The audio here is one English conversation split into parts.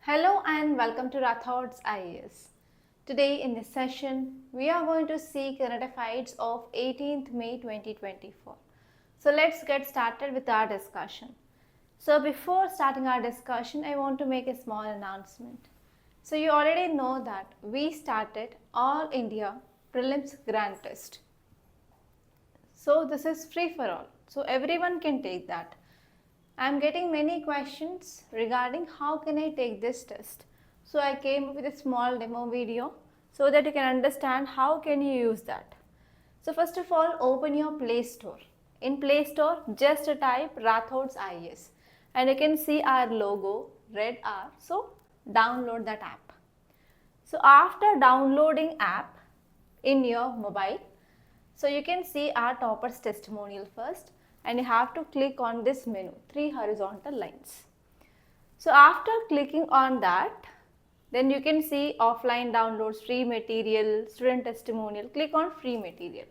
Hello and welcome to Rathods IAS. Today in this session, we are going to see current affairs of 18th May 2024. So let's get started with our discussion. So before starting our discussion, I want to make a small announcement. So you already know that we started All India Prelims Grand Test. So this is free for all. So everyone can take that. I am getting many questions regarding how can I take this test. So I came up with a small demo video so that you can understand how can you use that. So first of all, open your Play Store. In Play Store, just type Rathods IAS and you can see our logo, red R. So download that app. So after downloading app in your mobile, so you can see our toppers testimonial first. And you have to click on this menu, 3 horizontal lines. So after clicking on that, then you can see offline downloads, free material, student testimonial. Click on free material.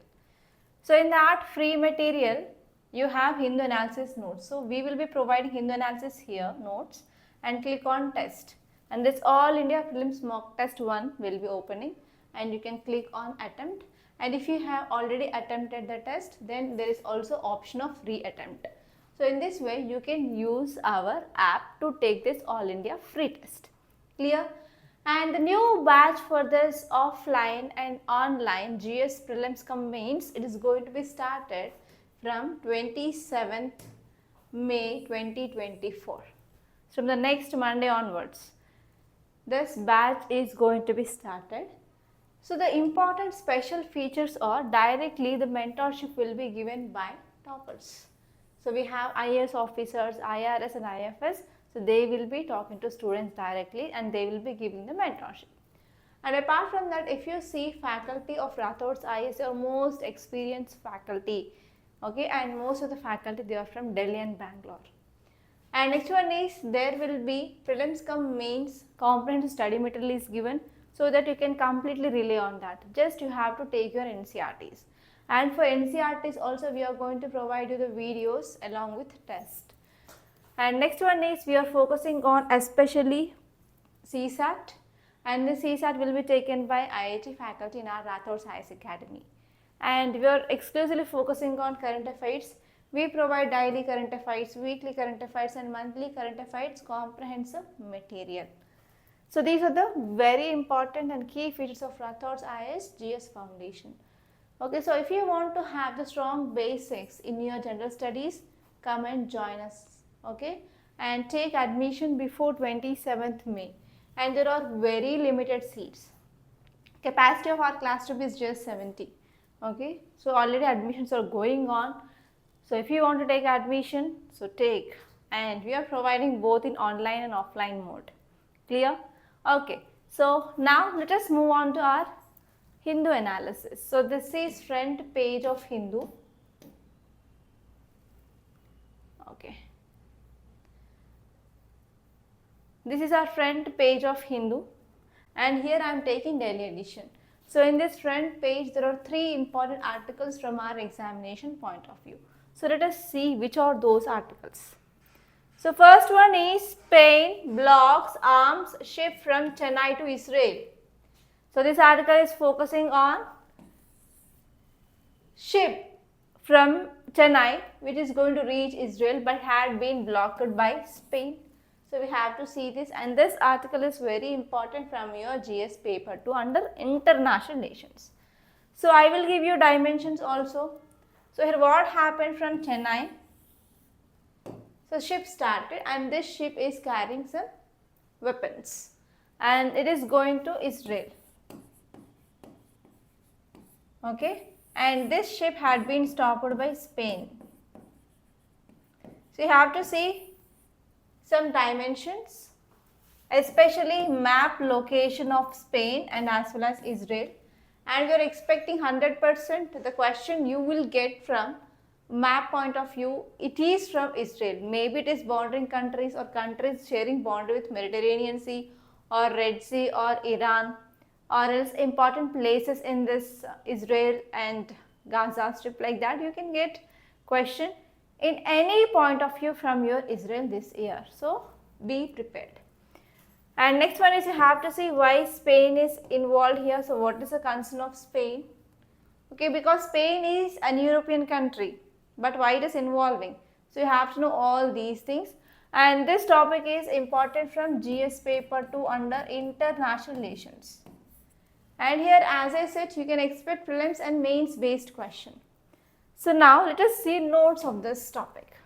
So in that free material, you have Hindu analysis notes. So we will be providing Hindu analysis here, notes, and click on test. And this All India Prelims Mock Test 1 will be opening and you can click on attempt. And if you have already attempted the test, then there is also option of reattempt. So in this way, you can use our app to take this All India free test. Clear? And the new batch for this offline and online GS prelims combines, it is going to be started from 27th May 2024. From the next Monday onwards, this batch is going to be started. So the important special features are directly the mentorship will be given by toppers. So we have IAS officers, IRS and IFS. So they will be talking to students directly and they will be giving the mentorship. And apart from that, if you see faculty of Rathods IAS are most experienced faculty. Okay, and most of the faculty they are from Delhi and Bangalore. And next one is there will be prelims cum mains comprehensive study material is given, so that you can completely rely on that. Just you have to take your NCRTs. And for NCRTs also we are going to provide you the videos along with test. And next one is we are focusing on especially CSAT, and the CSAT will be taken by IIT faculty in our Rathods IAS Academy. And we are exclusively focusing on current affairs. We provide daily current affairs, weekly current affairs and monthly current affairs comprehensive material. So these are the very important and key features of Rathods IAS GS Foundation. Okay, so if you want to have the strong basics in your general studies, come and join us. Okay, and take admission before 27th May. And there are very limited seats. Capacity of our classroom is just 70. Okay, so already admissions are going on. So if you want to take admission, so take. And we are providing both in online and offline mode. Clear? Okay, so now let us move on to our Hindu analysis. So this is front page of Hindu. Okay. This is our front page of Hindu and here I am taking Delhi edition. So in this front page there are 3 important articles from our examination point of view. So let us see which are those articles. So first one is Spain blocks arms ship from Chennai to Israel. So this article is focusing on ship from Chennai which is going to reach Israel but had been blocked by Spain. So we have to see this, and this article is very important from your GS paper 2 under international relations. So I will give you dimensions also. So here what happened from Chennai. So ship started and this ship is carrying some weapons and it is going to Israel. Okay, and this ship had been stopped by Spain. So you have to see some dimensions, especially map location of Spain and as well as Israel. And we are expecting 100% the question you will get from map point of view, it is from Israel. Maybe it is bordering countries or countries sharing boundary with Mediterranean Sea or Red Sea or Iran, or else important places in this Israel and Gaza strip, like that you can get question in any point of view from your Israel this year. So be prepared. And next one is you have to see why Spain is involved here. So what is the concern of Spain? Okay, because Spain is an European country, but why it is involving? So you have to know all these things. And this topic is important from GS paper 2 under international relations. And here, as I said, you can expect prelims and mains based question. So now let us see notes of this topic.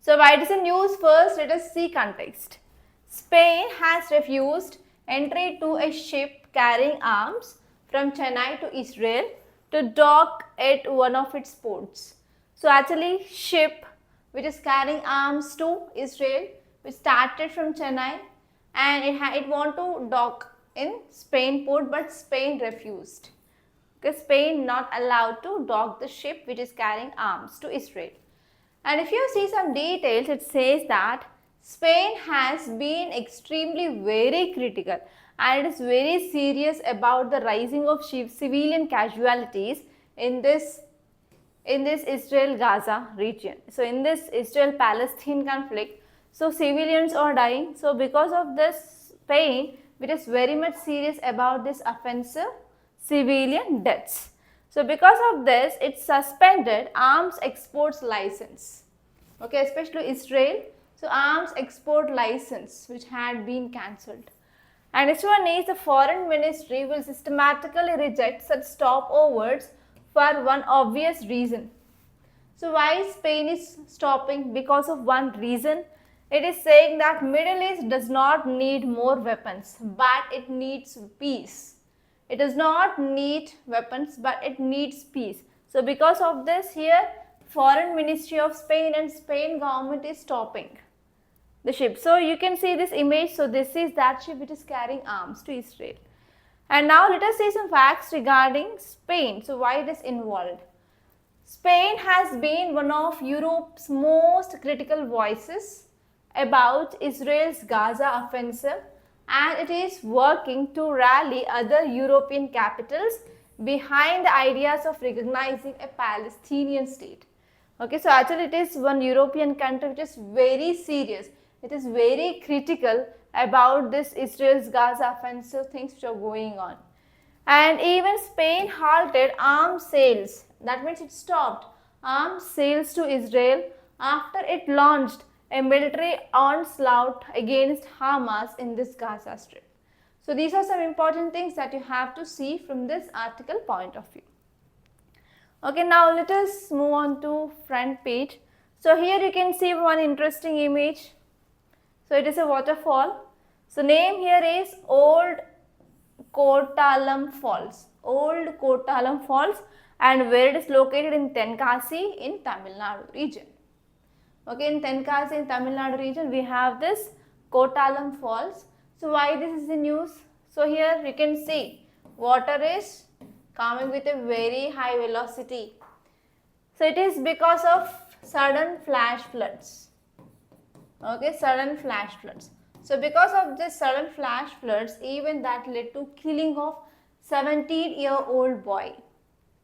So why it is in news? First, let us see context. Spain has refused entry to a ship carrying arms from Chennai to Israel to dock at one of its ports. So actually, ship which is carrying arms to Israel, which started from Chennai, and it want to dock in Spain port, but Spain refused. Okay, Spain not allowed to dock the ship which is carrying arms to Israel. And if you see some details, it says that Spain has been extremely very critical and it is very serious about the rising of civilian casualties in this Israel-Gaza region. So in this Israel-Palestine conflict, so civilians are dying. So because of this, Spain, which is very much serious about this offensive civilian deaths. So because of this, it suspended arms exports license. Okay, especially Israel. So arms export license which had been cancelled. And next one is the foreign ministry will systematically reject such stopovers for one obvious reason. So why Spain is stopping? Because of one reason. It is saying that Middle East does not need more weapons, but it needs peace. It does not need weapons, but it needs peace. So because of this, here foreign ministry of Spain and Spain government is stopping the ship. So you can see this image. So this is that ship which is carrying arms to Israel. And now let us see some facts regarding Spain. So why it is involved? Spain has been one of Europe's most critical voices about Israel's Gaza offensive, and it is working to rally other European capitals behind the ideas of recognizing a Palestinian state. Okay, so actually it is one European country which is very serious. It is very critical about this Israel's Gaza offensive things which are going on. And even Spain halted arms sales. That means it stopped arms sales to Israel after it launched a military onslaught against Hamas in this Gaza Strip. So these are some important things that you have to see from this article point of view. Okay, now let us move on to front page. So here you can see one interesting image. So it is a waterfall. So name here is Old Kottalam Falls. Old Kottalam Falls, and where it is located in Tenkasi in Tamil Nadu region. Okay, in Tenkasi in Tamil Nadu region we have this Kottalam Falls. So why this is the news? So here you can see water is coming with a very high velocity. So it is because of sudden flash floods. Okay, sudden flash floods. So because of this sudden flash floods, even that led to killing of 17-year-old boy.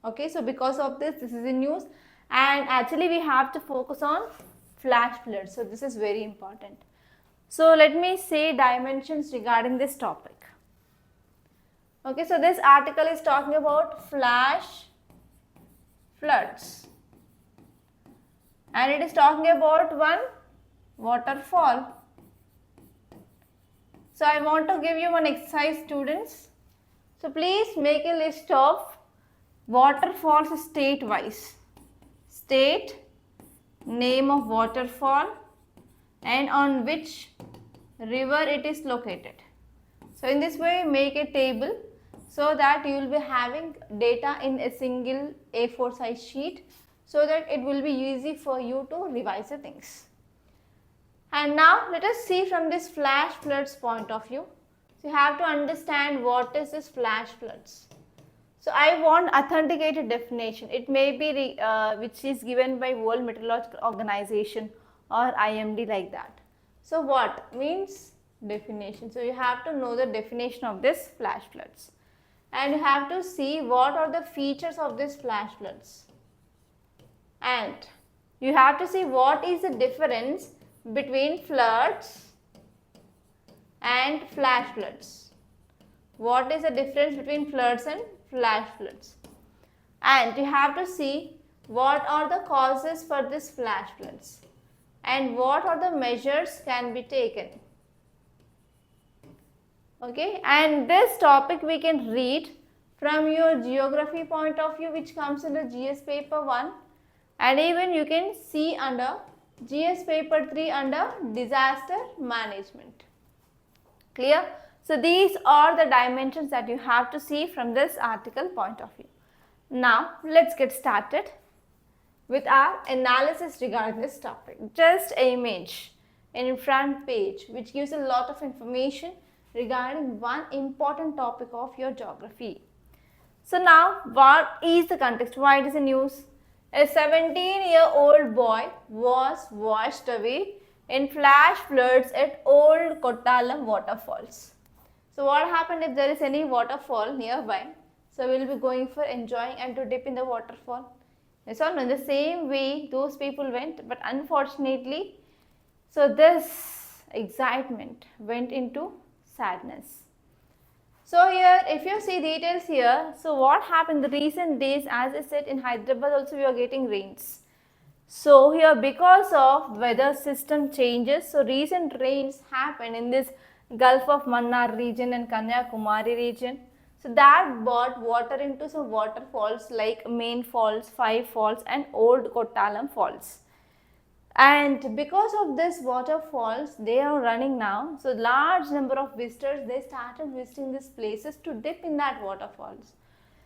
Okay, so because of this is the news, and actually we have to focus on flash floods. So this is very important. So let me say dimensions regarding this topic. Okay, so this article is talking about flash floods, and it is talking about one waterfall. So I want to give you one exercise, students. So please make a list of waterfalls state-wise. State, name of waterfall, and on which river it is located. So in this way, make a table so that you will be having data in a single A4 size sheet, so that it will be easy for you to revise the things. And now let us see from this flash floods point of view. So you have to understand what is this flash floods. So I want authenticated definition. It may be which is given by World Meteorological Organization or IMD, like that. So what means definition? So you have to know the definition of this flash floods, and you have to see what are the features of this flash floods, and you have to see what is the difference between floods and flash floods. What is the difference between floods and flash floods? And you have to see what are the causes for this flash floods and what are the measures can be taken. Okay, and this topic we can read from your geography point of view, which comes in the GS paper 1, and even you can see under GS paper 3 under disaster management. Clear? So these are the dimensions that you have to see from this article point of view. Now let's get started with our analysis regarding this topic. Just an image in front page which gives a lot of information regarding one important topic of your geography. So now what is the context? Why it is in news? A 17-year-old boy was washed away in flash floods at Old Kottalam waterfalls. So what happened if there is any waterfall nearby? So we will be going for enjoying and to dip in the waterfall. Yes or no? In the same way those people went, but unfortunately, so this excitement went into sadness. So here if you see details here, so what happened in the recent days, as I said, in Hyderabad also we are getting rains. So here because of weather system changes, so recent rains happened in this Gulf of Mannar region and Kanyakumari region. So that brought water into some waterfalls like Main Falls, Five Falls and Old Kottalam Falls. And because of this waterfalls, they are running now. So large number of visitors, they started visiting these places to dip in that waterfalls.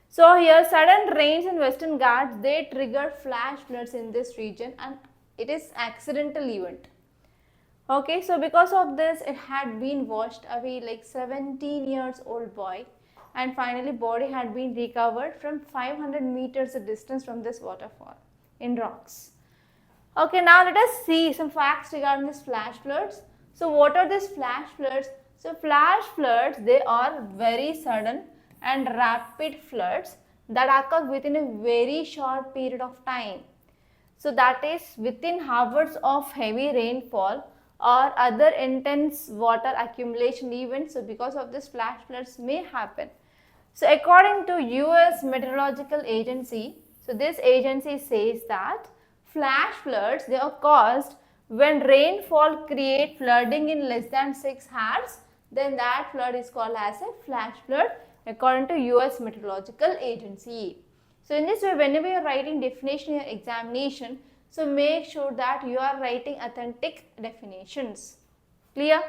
So here sudden rains in Western Ghats, they triggered flash floods in this region and it is accidental event. Okay, so because of this, it had been washed away like 17 years old boy, and finally body had been recovered from 500 meters distance from this waterfall in rocks. Okay, now let us see some facts regarding these flash floods. So what are these flash floods? So flash floods, they are very sudden and rapid floods that occur within a very short period of time. So that is within hours of heavy rainfall or other intense water accumulation events. So because of this flash floods may happen. So according to US Meteorological Agency, so this agency says that flash floods, they are caused when rainfall create flooding in less than 6 hours, then that flood is called as a flash flood according to US Meteorological Agency. So in this way, whenever you are writing definition in your examination, so make sure that you are writing authentic definitions. Clear?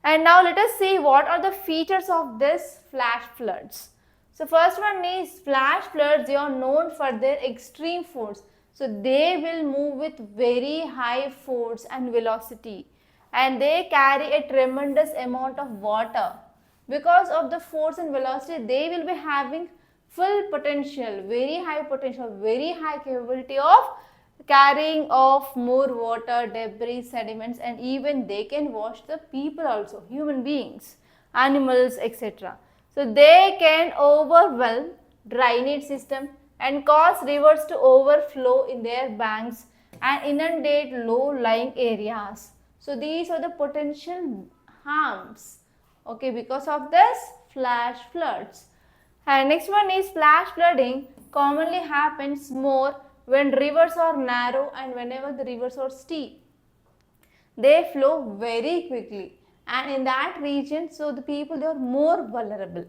And now let us see what are the features of this flash floods. So first one is flash floods, they are known for their extreme force. So they will move with very high force and velocity, and they carry a tremendous amount of water. Because of the force and velocity, they will be having full potential, very high capability of carrying of more water, debris, sediments, and even they can wash the people also, human beings, animals, etc. So they can overwhelm drainage system and cause rivers to overflow in their banks and inundate low-lying areas. So these are the potential harms, okay, because of this flash floods. And next one is flash flooding commonly happens more when rivers are narrow and whenever the rivers are steep. They flow very quickly, and in that region, so the people, they are more vulnerable.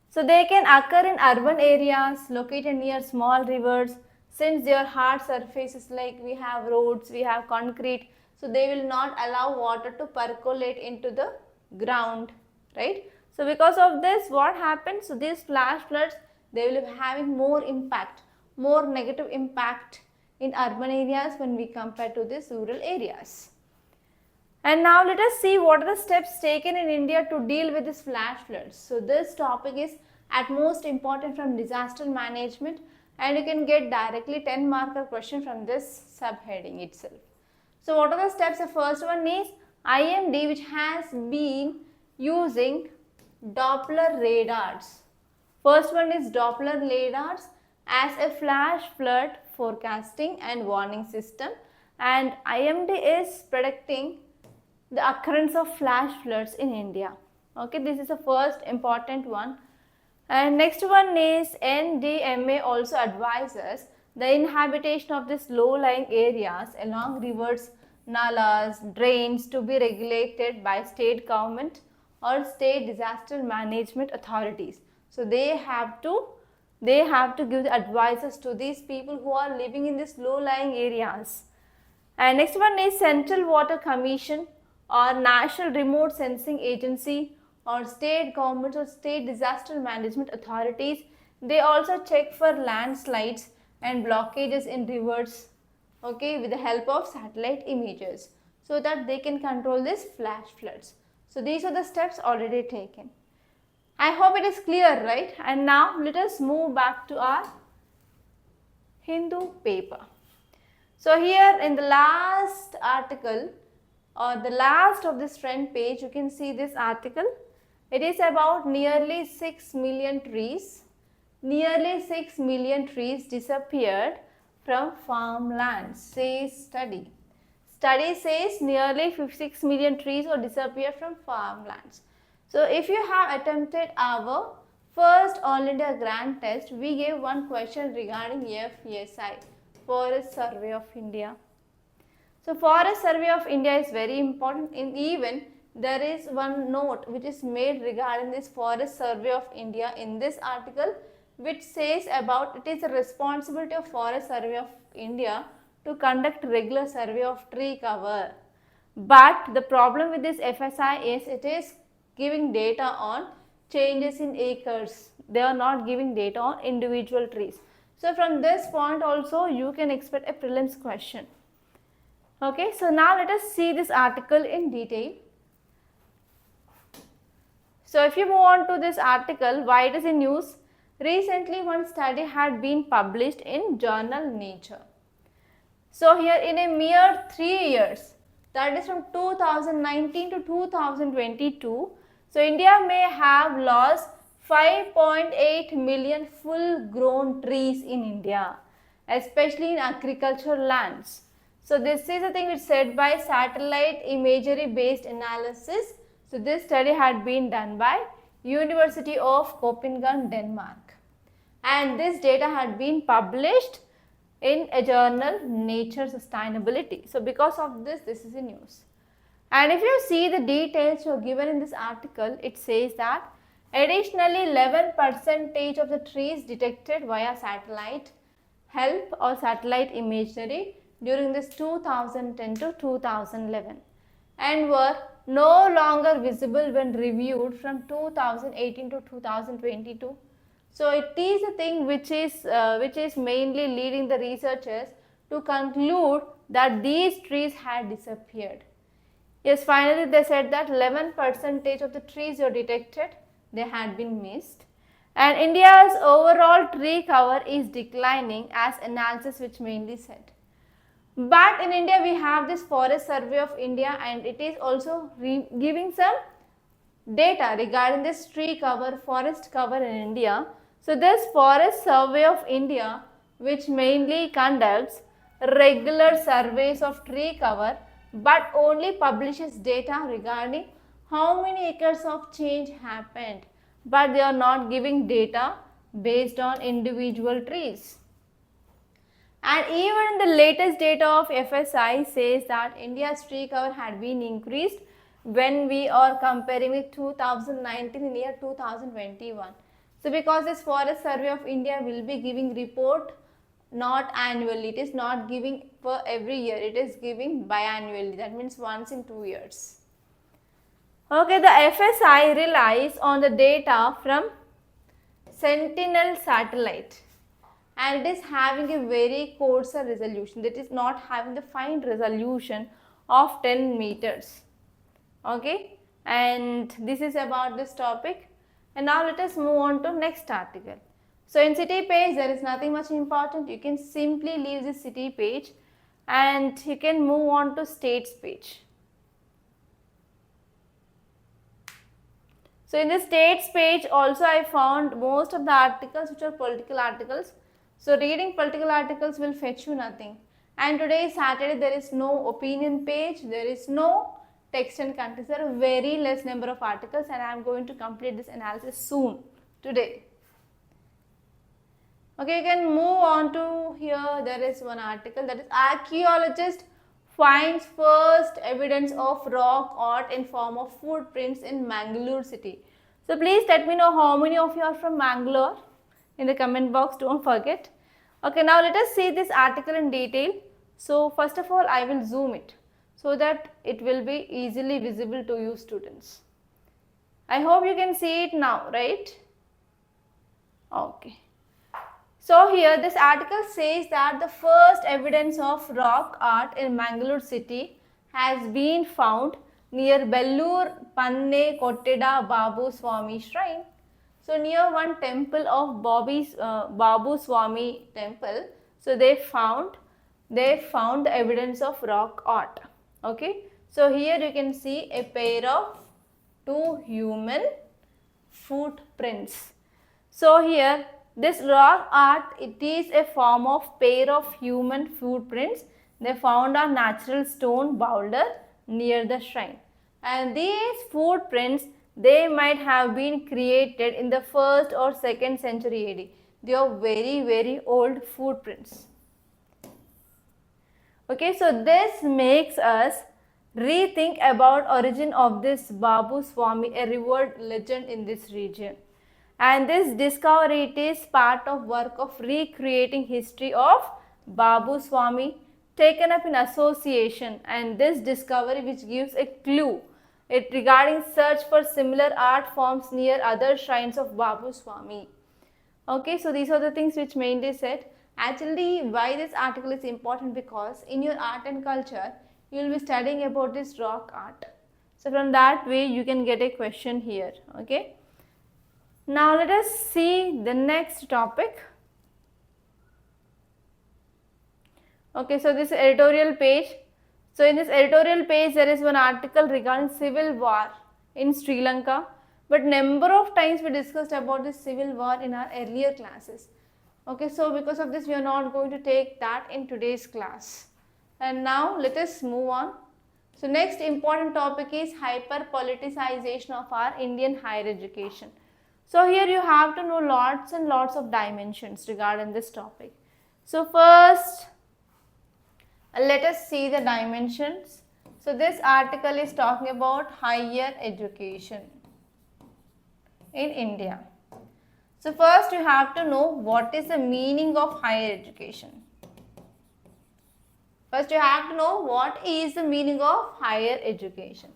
So they can occur in urban areas located near small rivers, since their hard surfaces like we have roads, we have concrete, so they will not allow water to percolate into the ground, right? So because of this, what happens? So these flash floods, they will be having more impact, more negative impact in urban areas when we compare to these rural areas. And now let us see what are the steps taken in India to deal with these flash floods. So this topic is at most important from disaster management, and you can get directly 10 marker question from this subheading itself. So what are the steps? The first one is IMD, which has been using Doppler radars. First one is Doppler radars as a flash flood forecasting and warning system, and IMD is predicting the occurrence of flash floods in India. Okay, this is the first important one. And next one is NDMA also advises the inhabitation of these low-lying areas along rivers, nalas, drains to be regulated by state government or state disaster management authorities. So they have to give the advices to these people who are living in these low-lying areas. And next one is Central Water Commission or National Remote Sensing Agency or state governments or state disaster management authorities. They also check for landslides and blockages in rivers, okay, with the help of satellite images, so that they can control these flash floods. So these are the steps already taken. I hope it is clear, right? And now let us move back to our Hindu paper. So here in the last article or the last of this front page, you can see this article. It is about nearly 6 million trees. Nearly 6 million trees disappeared from farmlands, says study. Study says nearly 6 million trees or disappeared from farmlands. So if you have attempted our first All India Grand Test, we gave one question regarding FSI, Forest Survey of India. So Forest Survey of India is very important. In even there is one note which is made regarding this Forest Survey of India in this article, which says about it is the responsibility of Forest Survey of India to conduct regular survey of tree cover. But the problem with this FSI is it is giving data on changes in acres. They are not giving data on individual trees. So from this point also you can expect a prelims question. Okay, so now let us see this article in detail. So if you move on to this article, why it is in news? Recently one study had been published in journal Nature. So here in a mere 3 years, that is from 2019 to 2022, so India may have lost 5.8 million full grown trees in India, especially in agricultural lands. So this is the thing which said by satellite imagery based analysis. So this study had been done by University of Copenhagen, Denmark, and this data had been published in a journal Nature Sustainability. So because of this is in news. And if you see the details you are given in this article, it says that additionally 11% of the trees detected via satellite help or satellite imagery during this 2010 to 2011 and were no longer visible when reviewed from 2018 to 2022. So it is a thing which is mainly leading the researchers to conclude that these trees had disappeared. Yes, finally they said that 11% of the trees were detected, they had been missed. And India's overall tree cover is declining as analysis which mainly said. But in India we have this Forest Survey of India and it is also giving some data regarding this tree cover, forest cover in India. So this Forest Survey of India, which mainly conducts regular surveys of tree cover but only publishes data regarding how many acres of change happened, but they are not giving data based on individual trees. And even the latest data of FSI says that India's tree cover had been increased when we are comparing with 2019 in year 2021. So because this Forest Survey of India will be giving report not annually, it is not giving for every year, it is giving biannually, that means once in 2 years. Okay, the FSI relies on the data from Sentinel satellite and it is having a very coarser resolution, that is not having the fine resolution of 10 meters. Okay, and this is about this topic. And now let us move on to next article. So in city page there is nothing much important, you can simply leave the city page and you can move on to states page. So in the states page also I found most of the articles which are political articles. So reading political articles will fetch you nothing. And today is Saturday, there is no opinion page, there is no text and context. There are very less number of articles and I am going to complete this analysis soon, today. Okay, you can move on to here. There is one article, that is archaeologist finds first evidence of rock art in form of footprints in Mangalore city. So please let me know how many of you are from Mangalore in the comment box, don't forget. Okay, now let us see this article in detail. So first of all, I will zoom it so that it will be easily visible to you students. I hope you can see it now, right? Okay. So here this article says that the first evidence of rock art in Mangalore city has been found near Bellur Panne Kotteda Babu Swami shrine. So near one temple of Babu Swami temple, so they found the evidence of rock art. Okay, so here you can see a pair of two human footprints. So here this rock art, it is a form of pair of human footprints. They found a natural stone boulder near the shrine, and these footprints, they might have been created in the 1st or 2nd century AD. They are very old footprints. Okay, so this makes us rethink about origin of this Babu Swami, a revered legend in this region. And this discovery, it is part of work of recreating history of Babu Swami taken up in association, and this discovery which gives a clue regarding search for similar art forms near other shrines of Babu Swami. Okay, so these are the things which mainly said. Actually, why this article is important, because in your art and culture you will be studying about this rock art. So from that way you can get a question here. Okay. Now let us see the next topic. Okay, so this editorial page. So in this editorial page there is one article regarding civil war in Sri Lanka, but number of times we discussed about this civil war in our earlier classes. Okay, so because of this we are not going to take that in today's class. And now let us move on. So next important topic is hyper politicization of our Indian higher education. So here you have to know lots and lots of dimensions regarding this topic. So first, let us see the dimensions. So this article is talking about higher education in India. So first you have to know what is the meaning of higher education. First you have to know what is the meaning of higher education.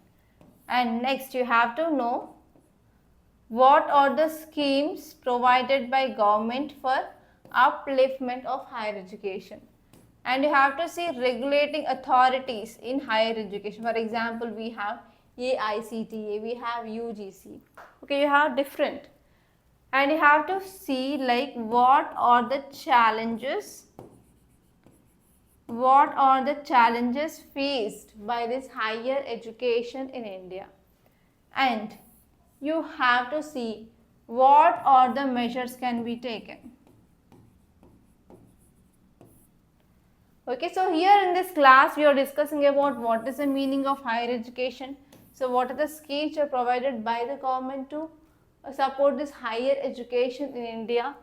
And next you have to know what are the schemes provided by government for upliftment of higher education. And you have to see regulating authorities in higher education. For example, we have AICTE, we have UGC. Okay, you have different. And you have to see like what are the challenges faced by this higher education in India. And you have to see what are the measures can be taken. Okay, so here in this class we are discussing about what is the meaning of higher education. So what are the schemes are provided by the government to support this higher education in India,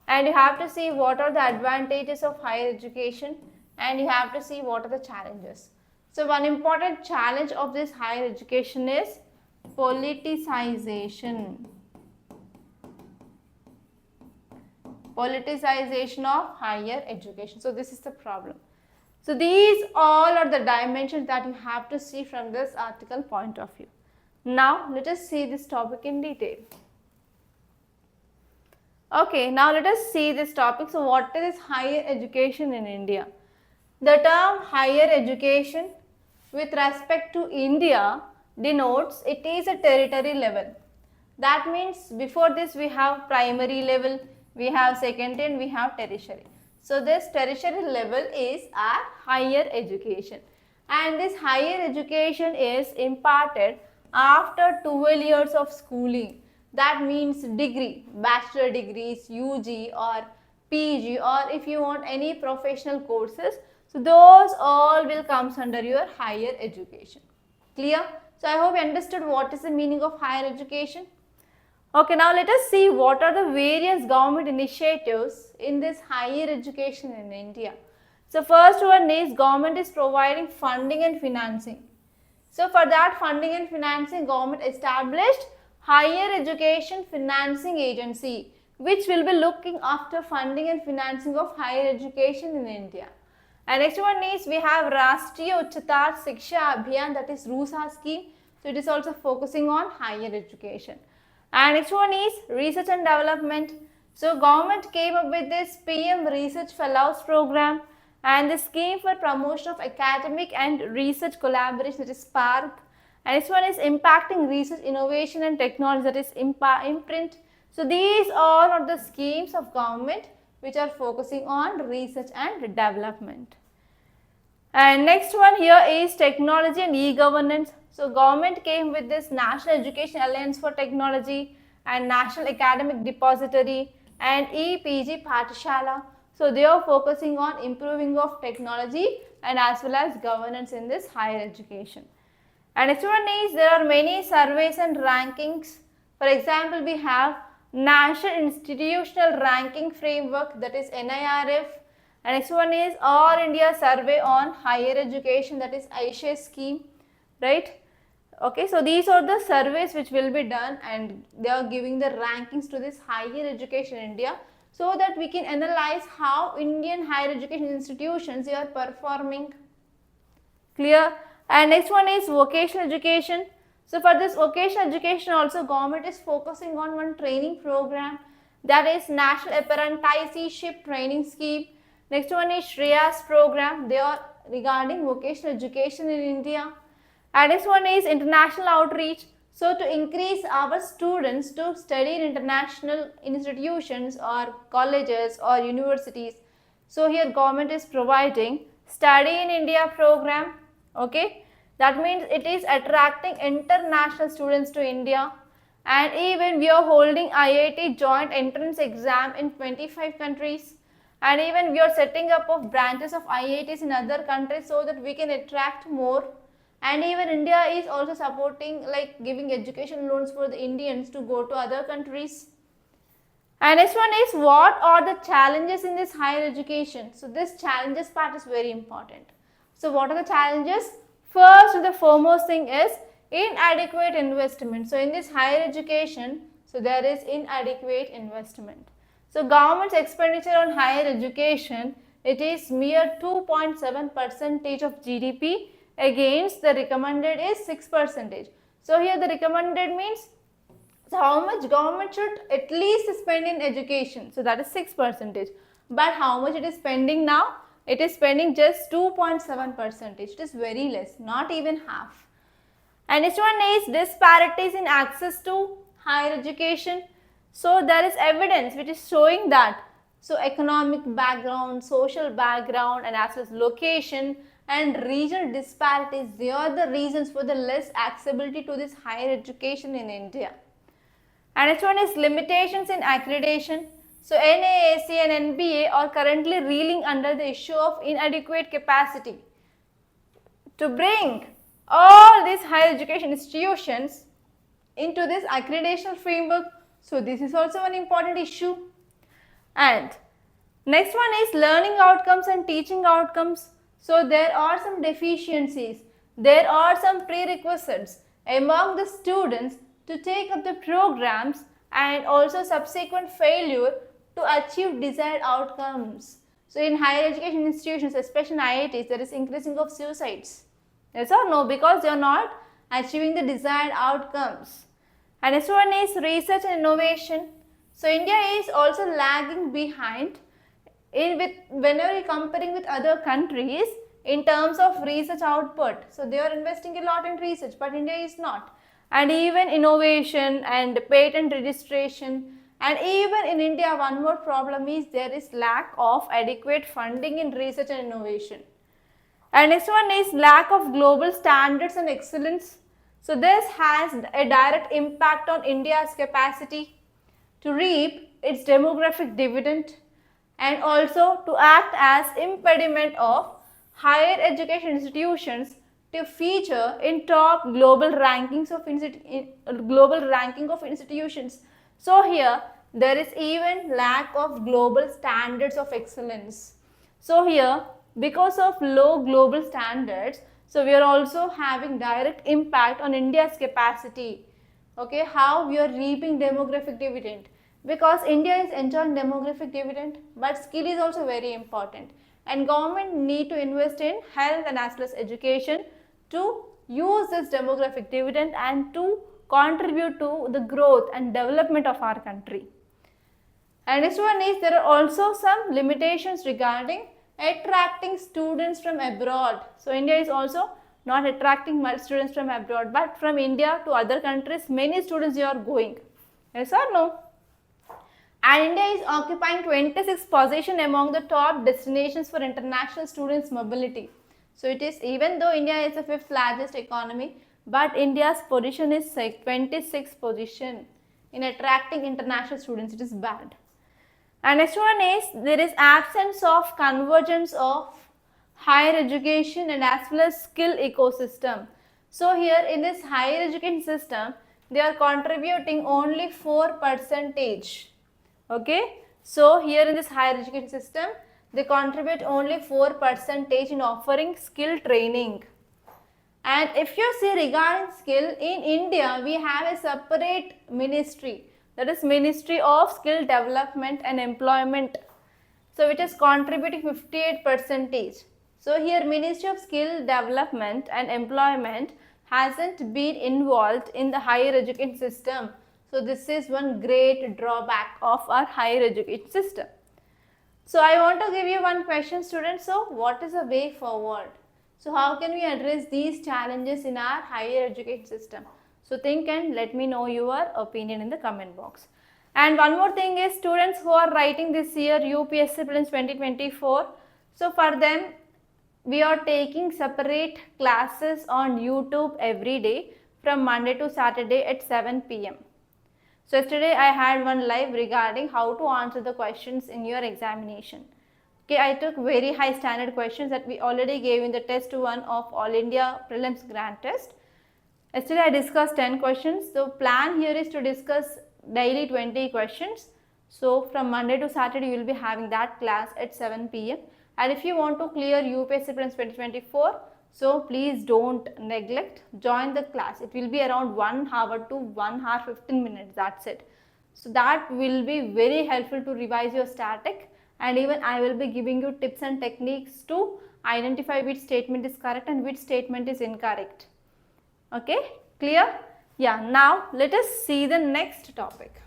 and you have to see what are the advantages of higher education, and you have to see what are the challenges. So one important challenge of this higher education is politicization. Politicization of higher education. So this is the problem. So these all are the dimensions that you have to see from this article point of view. Now let us see this topic in detail. Okay, now let us see this topic. So what is higher education in India? The term higher education with respect to India denotes it is a territory level. That means before this we have primary level, we have secondary, and we have tertiary. So this tertiary level is our higher education, and this higher education is imparted after 12 years of schooling. That means degree, bachelor degrees, UG or PG, or if you want any professional courses, so those all will comes under your higher education. Clear? So I hope you understood what is the meaning of higher education. Okay, now let us see what are the various government initiatives in this higher education in India. So first one is government is providing funding and financing. So for that funding and financing, government established Higher Education Financing Agency, which will be looking after funding and financing of higher education in India. And next one is we have Rashtriya Uchatar Shiksha Abhiyan, that is RUSA scheme. So it is also focusing on higher education. And next one is research and development. So government came up with this PM Research Fellows program and the scheme for promotion of academic and research collaboration, that is SPARC. And next one is impacting research, innovation and technology, that is imprint. So these all are the schemes of government which are focusing on research and development. And next one here is technology and e-governance. So government came with this National Education Alliance for Technology and National Academic Depository and e-PG Pathshala. So they are focusing on improving of technology and as well as governance in this higher education. And next one is there are many surveys and rankings. For example, we have National Institutional Ranking Framework, that is NIRF. And next one is All India Survey on Higher Education, that is IAS scheme, right? Okay, so these are the surveys which will be done and they are giving the rankings to this higher education in India so that we can analyze how Indian higher education institutions are performing. Clear? And next one is vocational education. So for this vocational education also government is focusing on one training program, that is National Apprenticeship Training Scheme. Next one is Shreyas program. They are regarding vocational education in India. And next one is international outreach. So to increase our students to study in international institutions or colleges or universities. So here government is providing Study in India program. Okay, that means it is attracting international students to India, and even we are holding IIT joint entrance exam in 25 countries, and even we are setting up of branches of IITs in other countries so that we can attract more. And even India is also supporting, like giving education loans for the Indians to go to other countries. And next one is what are the challenges in this higher education. So this challenges part is very important. So what are the challenges? First and the foremost thing is inadequate investment. So in this higher education, so there is inadequate investment. So government's expenditure on higher education, it is mere 2.7% of GDP against the recommended is 6%. So here the recommended means how much government should at least spend in education. So that is 6%. But how much it is spending now? It is spending just 2.7%. It is very less, not even half. And next one is disparities in access to higher education. So there is evidence which is showing that. So economic background, social background and as well as location and regional disparities, they are the reasons for the less accessibility to this higher education in India. And next one is limitations in accreditation. So NAAC and NBA are currently reeling under the issue of inadequate capacity to bring all these higher education institutions into this accreditation framework. So this is also an important issue. And next one is learning outcomes and teaching outcomes. So there are some deficiencies, there are some prerequisites among the students to take up the programs and also subsequent failure to achieve desired outcomes. So in higher education institutions, especially in IITs, there is increasing of suicides. Yes or no? Because they are not achieving the desired outcomes. And next one is research and innovation. So India is also lagging behind whenever you comparing with other countries in terms of research output. So they are investing a lot in research, but India is not. And even innovation and patent registration, and even in India one more problem is there is lack of adequate funding in research and innovation. And next one is lack of global standards and excellence. So this has a direct impact on India's capacity to reap its demographic dividend and also to act as impediment of higher education institutions to feature in top global rankings of institutions. So here there is even lack of global standards of excellence. So here, because of low global standards, so we are also having direct impact on India's capacity. Okay, how we are reaping demographic dividend, because India is enjoying demographic dividend, but skill is also very important, and government need to invest in health and as well as education to use this demographic dividend and to contribute to the growth and development of our country. And next one is, there are also some limitations regarding attracting students from abroad. So India is also not attracting much students from abroad, but from India to other countries many students are going. Yes or no? And India is occupying 26th position among the top destinations for international students mobility. So it is, even though India is the 5th largest economy, but India's position is 26th position in attracting international students. It is bad. And next one is, there is absence of convergence of higher education and as well as skill ecosystem. So here in this higher education system, they are contributing only 4%. Okay, so here in this higher education system, they contribute only 4% in offering skill training. And if you see regarding skill, in India we have a separate ministry, that is Ministry of Skill Development and Employment, so which is contributing 58%. So here Ministry of Skill Development and Employment hasn't been involved in the higher education system. So this is one great drawback of our higher education system. So I want to give you one question, students. So what is the way forward? So how can we address these challenges in our higher education system? So think and let me know your opinion in the comment box. And one more thing is, students who are writing this year UPSC prelims 2024, so for them we are taking separate classes on YouTube every day from Monday to Saturday at 7 p.m. So yesterday I had one live regarding how to answer the questions in your examination. Okay, I took very high standard questions that we already gave in the test 1 of All India Prelims Grand Test. Yesterday I discussed 10 questions. So plan here is to discuss daily 20 questions. So from Monday to Saturday you will be having that class at 7 p.m. And if you want to clear UPSC Prelims 2024, so please don't neglect, join the class. It will be around 1 hour to 1 hour 15 minutes, that's it. So that will be very helpful to revise your static, and even I will be giving you tips and techniques to identify which statement is correct and which statement is incorrect. Okay, clear? Yeah, now let us see the next topic.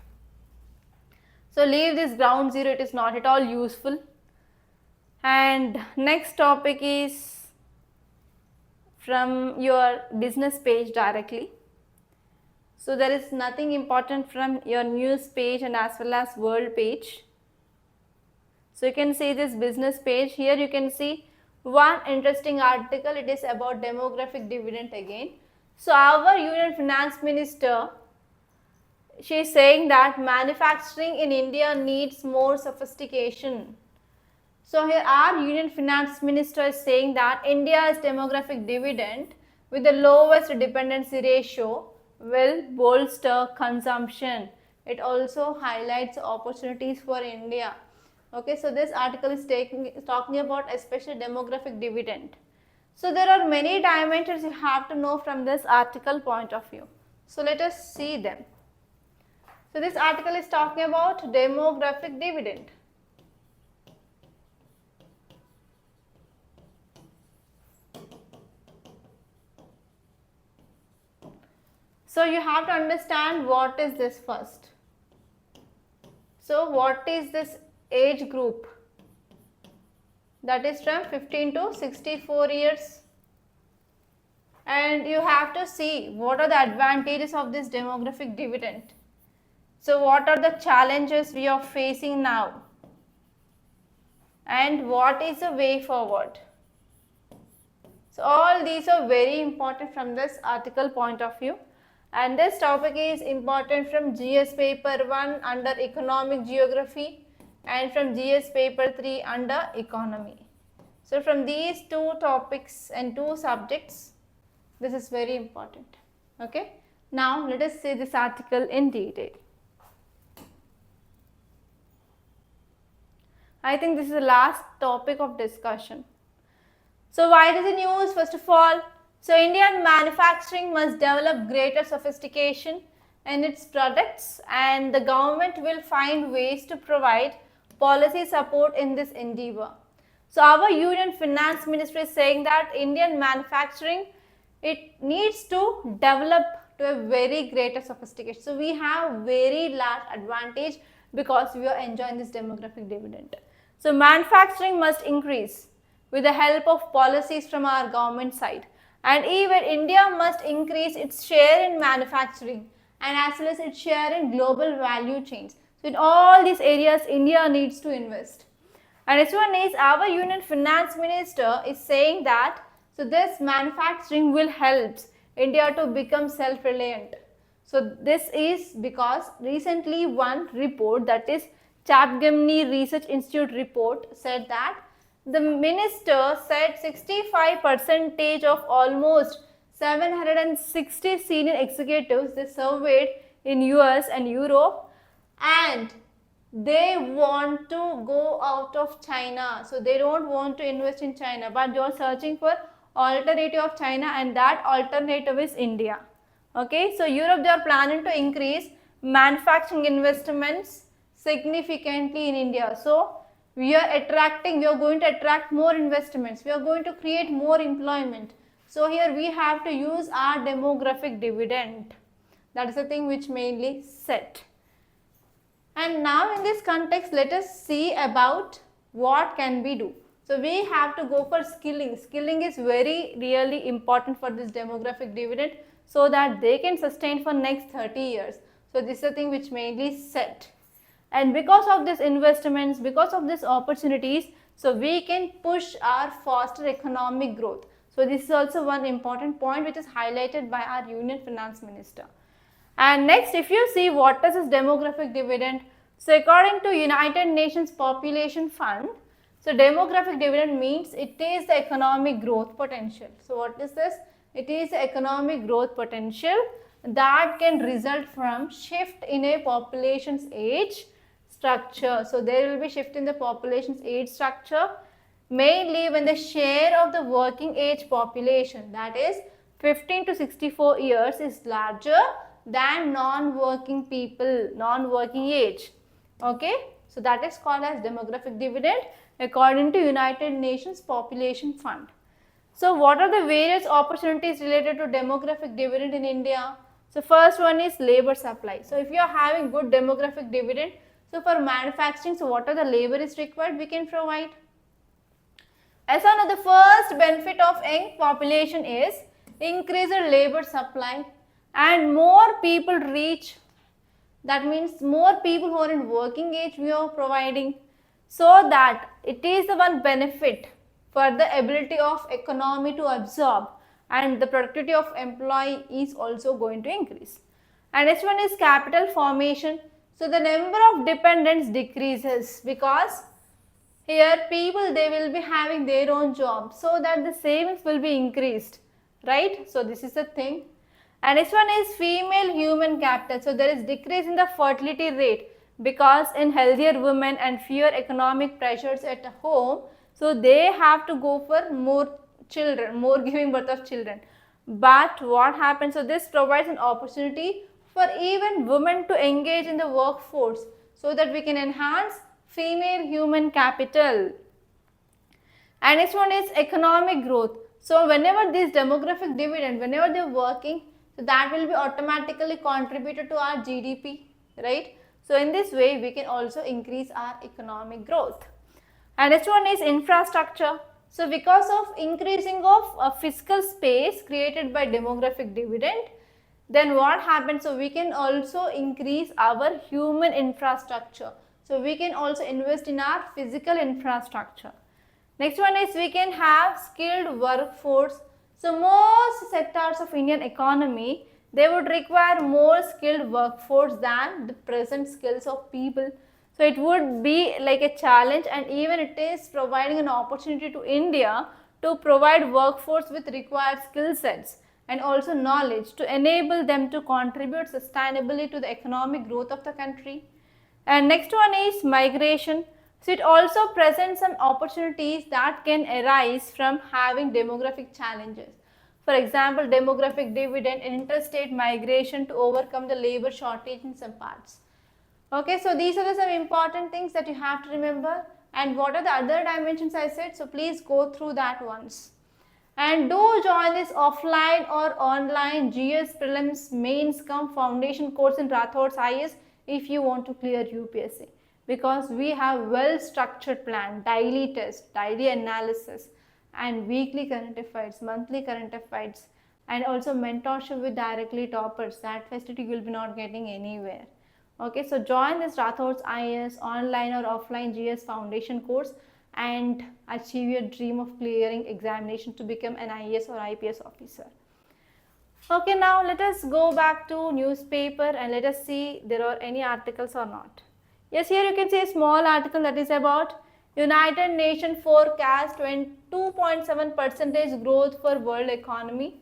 So leave this ground zero, it is not at all useful. And next topic is from your business page directly. So there is nothing important from your news page and as well as world page. So you can see this business page. Here you can see one interesting article. It is about demographic dividend again. So our Union Finance Minister, she is saying that manufacturing in India needs more sophistication. So here our Union Finance Minister is saying that India's demographic dividend with the lowest dependency ratio will bolster consumption. It also highlights opportunities for India. Okay, so this article is talking about especially demographic dividend. So there are many dimensions you have to know from this article point of view. So let us see them. So this article is talking about demographic dividend. So you have to understand what is this first. So what is this age group? That is from 15 to 64 years. And you have to see what are the advantages of this demographic dividend. So what are the challenges we are facing now? And what is the way forward? So all these are very important from this article point of view. And this topic is important from GS paper 1 under economic geography and from GS paper 3 under economy. So from these two topics and two subjects, This is very important. Okay. Now let us see this article in detail. I think this is the last topic of discussion. So why it is the news? First of all, so Indian manufacturing must develop greater sophistication in its products, and the government will find ways to provide policy support in this endeavor. So our Union Finance Minister is saying that Indian manufacturing, it needs to develop to a very greater sophistication. So we have very large advantage because we are enjoying this demographic dividend. So manufacturing must increase with the help of policies from our government side, and even India must increase its share in manufacturing and as well as its share in global value chains. So in all these areas India needs to invest. And next one is our Union Finance Minister is saying that so this manufacturing will help India to become self-reliant. So this is because recently one report, that is Capgemini Research Institute report, said that the minister said 65% of almost 760 senior executives they surveyed in US and Europe, and they want to go out of China. So they don't want to invest in China, but they are searching for alternative of China, and that alternative is India. Okay, so Europe, they are planning to increase manufacturing investments significantly in India. So we are going to attract more investments, we are going to create more employment. So here we have to use our demographic dividend. That is the thing which mainly set. And now in this context, let us see about what can we do. So we have to go for skilling. Skilling is really important for this demographic dividend, so that they can sustain for next 30 years. So this is the thing which mainly set. And because of these investments, because of these opportunities, so we can push our faster economic growth. So this is also one important point which is highlighted by our Union Finance Minister. And next, if you see what is this demographic dividend, so according to United Nations Population Fund, so demographic dividend means it is the economic growth potential. So what is this? It is the economic growth potential that can result from shift in a population's age structure. So there will be shift in the population's age structure, mainly when the share of the working age population, that is 15 to 64 years, is larger than non-working people, non-working age. Okay, so that is called as demographic dividend according to United Nations Population Fund. So what are the various opportunities related to demographic dividend in India? So first one is labor supply. So if you are having good demographic dividend, so for manufacturing, so what are the labor is required, we can provide. As one of the first benefit of young population is increased labor supply, and more people reach, that means more people who are in working age we are providing, so that it is the one benefit for the ability of economy to absorb, and the productivity of employee is also going to increase. And next one is capital formation. So the number of dependents decreases because here people, they will be having their own job, so that the savings will be increased, right? So this is the thing. And next one is female human capital. So there is decrease in the fertility rate because in healthier women and fewer economic pressures at home, so they have to go for more children, more giving birth of children. But what happens, so this provides an opportunity for even women to engage in the workforce, so that we can enhance female human capital. And next one is economic growth. So whenever this demographic dividend, whenever they are working, so that will be automatically contributed to our GDP, right? So in this way we can also increase our economic growth. And next one is infrastructure. So because of increasing of fiscal space created by demographic dividend, then what happens, so we can also increase our human infrastructure. So we can also invest in our physical infrastructure. Next one is we can have skilled workforce. So most sectors of Indian economy, they would require more skilled workforce than the present skills of people. So it would be like a challenge, and even it is providing an opportunity to India to provide workforce with required skill sets. and also knowledge to enable them to contribute sustainably to the economic growth of the country. And next one is migration. So it also presents some opportunities that can arise from having demographic challenges. For example, demographic dividend and interstate migration to overcome the labor shortage in some parts. Okay, so these are some important things that you have to remember. And what are the other dimensions I said? So please go through that once. And do join this offline or online GS prelims mains cum foundation course in Rathods IAS if you want to clear UPSC, because we have well structured plan, daily test, daily analysis and weekly current affairs, monthly current affairs, and also mentorship with directly toppers. That facility you will be not getting anywhere. Okay, so join this Rathods IAS online or offline GS foundation course and achieve your dream of clearing examination to become an IAS or IPS officer. Okay, now let us go back to newspaper and let us see there are any articles or not. Yes, here you can see a small article that is about United Nations forecast 2.7% growth for world economy.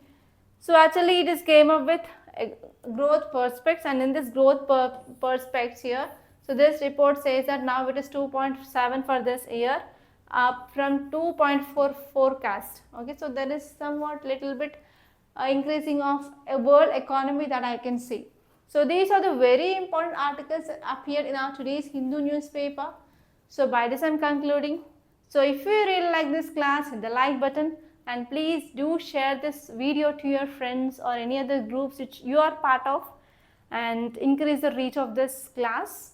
So actually it is came up with growth prospects, and in this growth prospects here, so this report says that now it is 2.7 for this year, up from 2.4 forecast. Okay, so there is somewhat little bit increasing of a world economy that I can see. So these are the very important articles that appeared in our today's Hindu newspaper. So by this I am concluding. So if you really like this class, hit the like button and please do share this video to your friends or any other groups which you are part of and increase the reach of this class.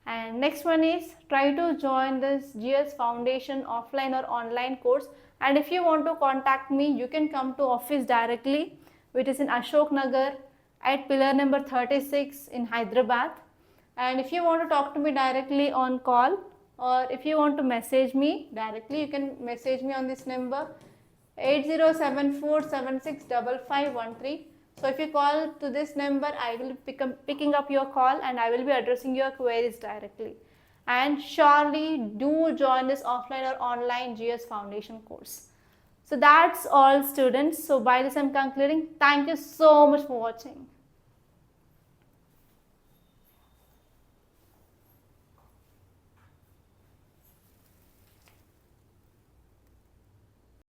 And next one is try to join this GS Foundation offline or online course. And if you want to contact me, you can come to office directly, which is in Ashok Nagar at pillar number 36 in Hyderabad. And if you want to talk to me directly on call, or if you want to message me directly, you can message me on this number 8074765513. So if you call to this number, I will be picking up your call and I will be addressing your queries directly. And surely do join this offline or online GS Foundation course. So that's all students. So by this I am concluding. Thank you so much for watching.